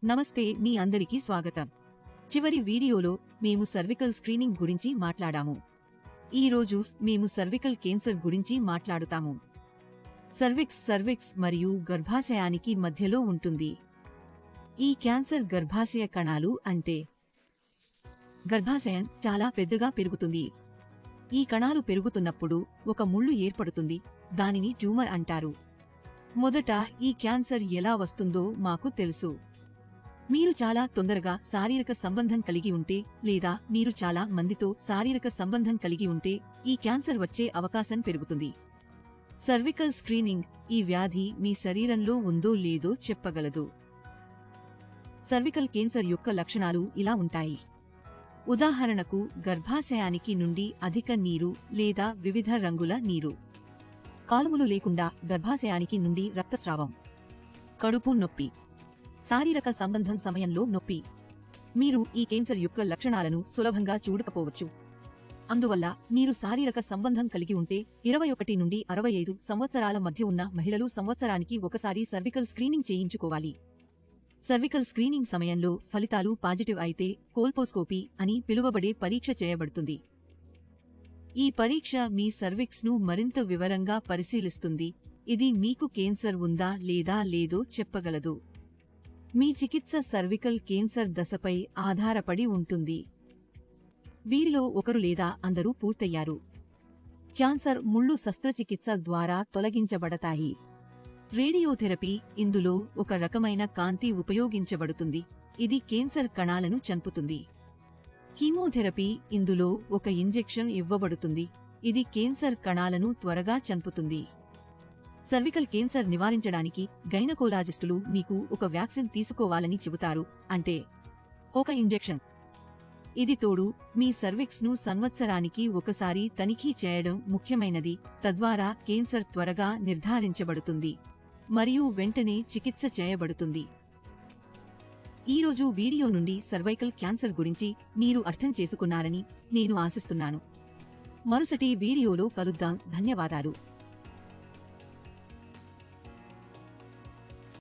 నమస్తే, మీ అందరికీ స్వాగతం. చివరి వీడియోలో మేము సర్వికల్ స్క్రీనింగ్ గురించి మాట్లాడాము. ఈ రోజు మేము సర్వికల్ క్యాన్సర్ గురించి మాట్లాడుతాము. సర్విక్స్ మరియు గర్భాశయానికి మధ్యలో ఉంటుంది. ఈ క్యాన్సర్ గర్భాశయ కణాలు అంటే గర్భాశయం చాలా పెద్దగా పెరుగుతుంది. ఈ కణాలు పెరుగుతున్నప్పుడు ఒక ముళ్ళు ఏర్పడుతుంది. దానిని ట్యూమర్ అంటారు. మొదట ఈ క్యాన్సర్ ఎలా వస్తుందో మాకు తెలుసు. మీరు చాలా తొందరగా శారీరక సంబంధం కలిగి ఉంటే లేదా మీరు చాలా మందితో శారీరక సంబంధం కలిగి ఉంటే ఈ క్యాన్సర్ వచ్చే అవకాశం పెరుగుతుంది. సర్వికల్ స్క్రీనింగ్ ఈ వ్యాధి మీ శరీరంలో ఉందో లేదో చెప్పగలదు. సర్వికల్ క్యాన్సర్ యొక్క లక్షణాలు ఇలా ఉంటాయి. ఉదాహరణకు గర్భాశయానికి నుండి అధిక నీరు లేదా వివిధ రంగుల నీరు, కాలువలు లేకుండా గర్భాశయానికి నుండి రక్తస్రావం, కడుపు నొప్పి, శారీరక సంబంధం సమయంలో నొప్పి. మీరు ఈ క్యాన్సర్ యొక్క లక్షణాలను సులభంగా చూడకపోవచ్చు. అందువల్ల మీరు శారీరక సంబంధం కలిగి ఉంటే 21 నుండి 65 సంవత్సరాల మధ్య ఉన్న మహిళలు సంవత్సరానికి ఒకసారి సర్వికల్ స్క్రీనింగ్ చేయించుకోవాలి. సర్వికల్ స్క్రీనింగ్ సమయంలో ఫలితాలు పాజిటివ్ అయితే కోల్పోస్కోపీ అని పిలువబడే పరీక్ష చేయబడుతుంది. ఈ పరీక్ష మీ సర్విక్స్ను మరింత వివరంగా పరిశీలిస్తుంది. ఇది మీకు క్యాన్సర్ ఉందా లేదా లేదో చెప్పగలదు. మీ చికిత్స సర్వికల్ క్యాన్సర్ దశపై ఆధారపడి ఉంటుంది. వీరిలో ఒకరు లేదా అందరూ పూర్తయ్యారు. క్యాన్సర్ ముళ్ళు శస్త్రచికిత్స ద్వారా తొలగించబడతాయి. రేడియోథెరపీ ఇందులో ఒక రకమైన కాంతి ఉపయోగించబడుతుంది. ఇది క్యాన్సర్ కణాలను చంపుతుంది. కీమోథెరపీ ఇందులో ఒక ఇంజెక్షన్ ఇవ్వబడుతుంది. ఇది క్యాన్సర్ కణాలను త్వరగా చంపుతుంది. సర్వికల్ క్యాన్సర్ నివారించడానికి గైనకోలాజిస్టులు మీకు ఒక వ్యాక్సిన్ తీసుకోవాలని చెబుతారు, అంటే ఒక ఇంజెక్షన్. ఇది తోడు మీ సర్విక్స్ను సంవత్సరానికి ఒకసారి తనిఖీ చేయడం ముఖ్యమైనది. తద్వారా క్యాన్సర్ త్వరగా నిర్ధారించబడుతుంది మరియు వెంటనే చికిత్స చేయబడుతుంది. ఈరోజు వీడియో నుండి సర్వైకల్ క్యాన్సర్ గురించి మీరు అర్థం చేసుకున్నారని నేను ఆశిస్తున్నాను. మరుసటి వీడియోలో కలుద్దాం. ధన్యవాదాలు.